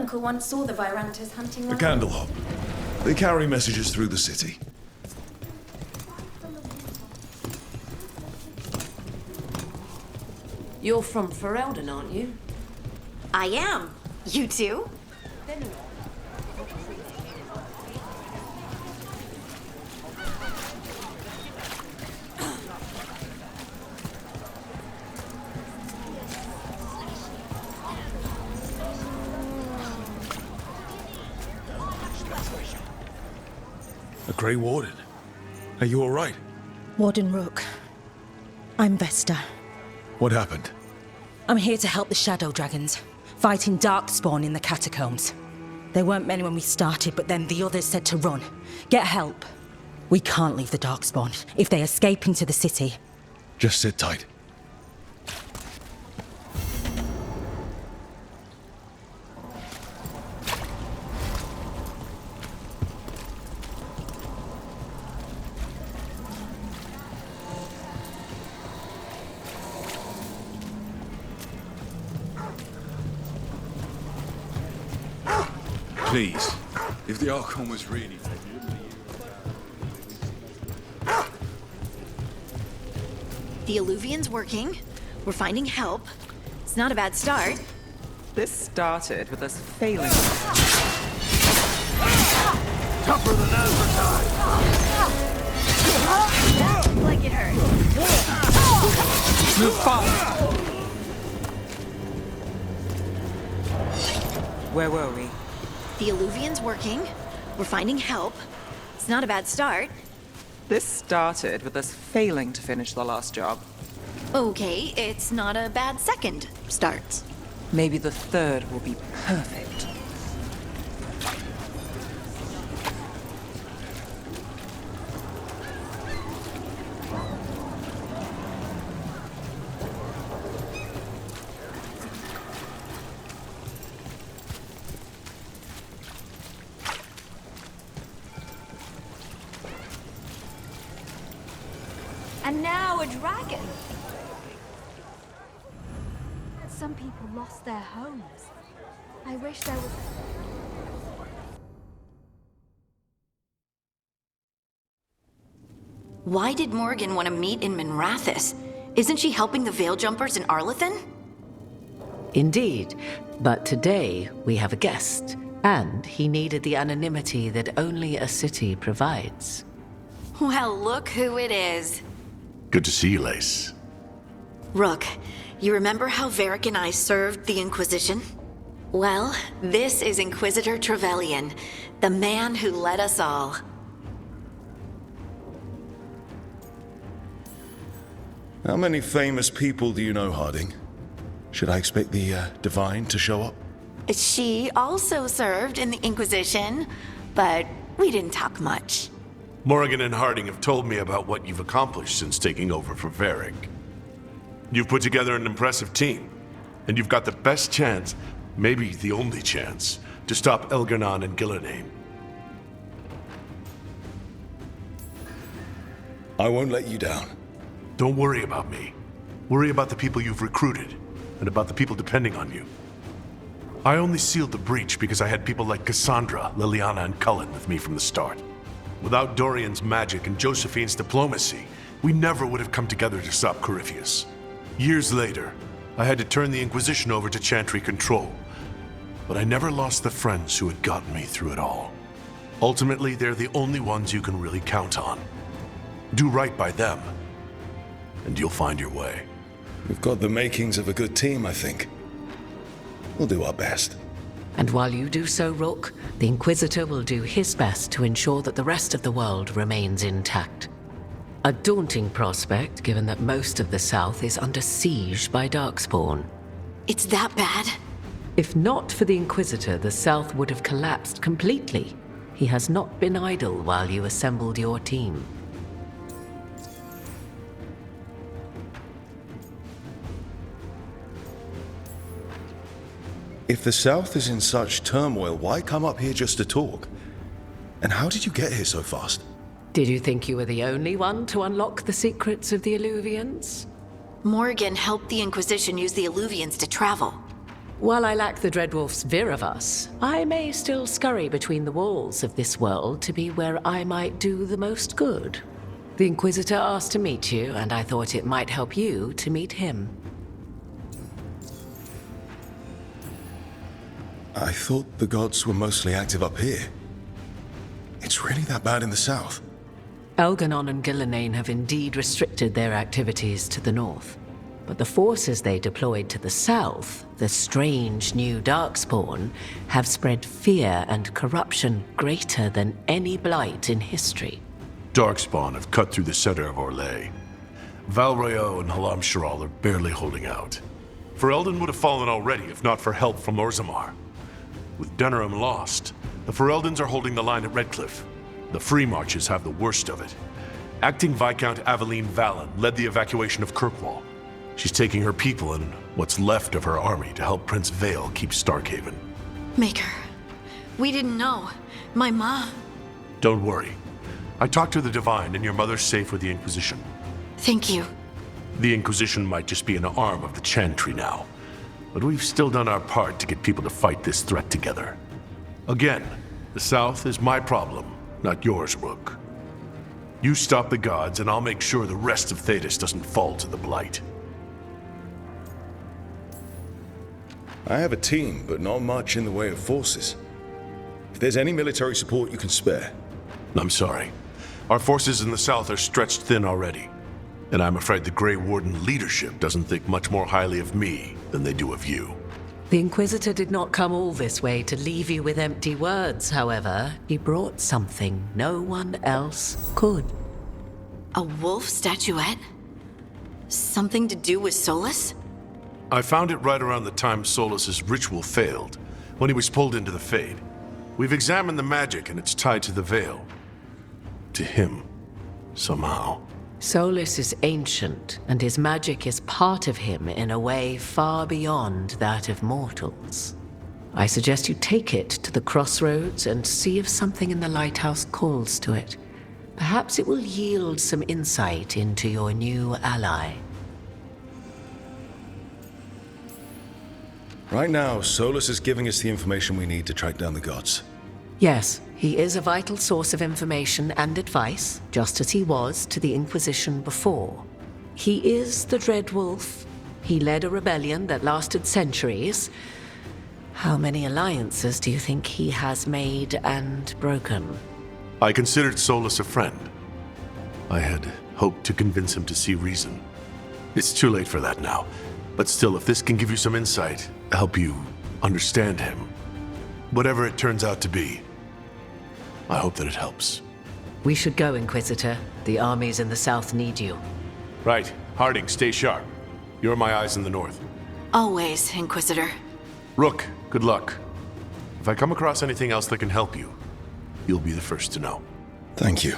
uncle once saw the Virantas hunting A one. candlehop. They carry messages through the city. You're from Ferelden, aren't you? I am. You too? A Grey Warden. Are you all right? Warden Rook. I'm Vesta. What happened? I'm here to help the Shadow Dragons, fighting Darkspawn in the catacombs. There weren't many when we started, but then the others said to run. Get help. We can't leave the Darkspawn if they escape into the city. Just sit tight. Please, if the Archon was really... The Alluvian's working. We're finding help. It's not a bad start. This started with us failing. Tougher than advertised! Like it hurt. Move fast! Where were we? The Alluvian's working. We're finding help. It's not a bad start. This started with us failing to finish the last job. Okay, it's not a bad second start. Maybe the third will be perfect. And now a dragon. Some people lost their homes. I wish there was... Why did Morgan want to meet in Minrathous? Isn't she helping the Veil Jumpers in Arlathan? Indeed, but today we have a guest, and he needed the anonymity that only a city provides. Well, look who it is. Good to see you, Lace. Rook, you remember how Varric and I served the Inquisition? Well, this is Inquisitor Trevelyan, the man who led us all. How many famous people do you know, Harding? Should I expect the Divine to show up? She also served in the Inquisition, but we didn't talk much. Morgan and Harding have told me about what you've accomplished since taking over for Varric. You've put together an impressive team, and you've got the best chance, maybe the only chance, to stop Elgar'nan and Gillenheim. I won't let you down. Don't worry about me. Worry about the people you've recruited, and about the people depending on you. I only sealed the breach because I had people like Cassandra, Liliana, and Cullen with me from the start. Without Dorian's magic and Josephine's diplomacy, we never would have come together to stop Corypheus. Years later, I had to turn the Inquisition over to Chantry control, but I never lost the friends who had gotten me through it all. Ultimately, they're the only ones you can really count on. Do right by them, and you'll find your way. We've got the makings of a good team, I think. We'll do our best. And while you do so, Rook, the Inquisitor will do his best to ensure that the rest of the world remains intact. A daunting prospect, given that most of the South is under siege by Darkspawn. It's that bad? If not for the Inquisitor, the South would have collapsed completely. He has not been idle while you assembled your team. If the South is in such turmoil, why come up here just to talk? And how did you get here so fast? Did you think you were the only one to unlock the secrets of the Alluvians? Morgan helped the Inquisition use the Alluvians to travel. While I lack the Dreadwolf's Viravus, I may still scurry between the walls of this world to be where I might do the most good. The Inquisitor asked to meet you, and I thought it might help you to meet him. I thought the gods were mostly active up here. It's really that bad in the south? Elganon and Gillenane have indeed restricted their activities to the north. But the forces they deployed to the south, the strange new Darkspawn, have spread fear and corruption greater than any blight in history. Darkspawn have cut through the center of Orlais. Valroyo and Halam Sharal are barely holding out. Ferelden would have fallen already if not for help from Orzammar. With Denerim lost, the Fereldans are holding the line at Redcliffe. The Free Marches have the worst of it. Acting Viscount Aveline Vallon led the evacuation of Kirkwall. She's taking her people and what's left of her army to help Prince Vale keep Starkhaven. Maker, we didn't know. My ma... Don't worry. I talked to the Divine and your mother's safe with the Inquisition. Thank you. The Inquisition might just be an arm of the Chantry now, but we've still done our part to get people to fight this threat together. Again, the South is my problem, not yours, Rook. You stop the gods and I'll make sure the rest of Thedas doesn't fall to the Blight. I have a team, but not much in the way of forces. If there's any military support you can spare. I'm sorry. Our forces in the south are stretched thin already. And I'm afraid the Grey Warden leadership doesn't think much more highly of me than they do of you. The Inquisitor did not come all this way to leave you with empty words, however. He brought something no one else could. A wolf statuette? Something to do with Solus? I found it right around the time Solus's ritual failed, when he was pulled into the Fade. We've examined the magic and it's tied to the Veil. To him, somehow. Solus is ancient, and his magic is part of him in a way far beyond that of mortals. I suggest you take it to the crossroads and see if something in the lighthouse calls to it. Perhaps it will yield some insight into your new ally. Right now, Solus is giving us the information we need to track down the gods. Yes, he is a vital source of information and advice, just as he was to the Inquisition before. He is the Dreadwolf. He led a rebellion that lasted centuries. How many alliances do you think he has made and broken? I considered Solus a friend. I had hoped to convince him to see reason. It's too late for that now. But still, if this can give you some insight, help you understand him, whatever it turns out to be, I hope that it helps. We should go, Inquisitor. The armies in the south need you. Right. Harding, stay sharp. You're my eyes in the north. Always, Inquisitor. Rook, good luck. If I come across anything else that can help you, you'll be the first to know. Thank you.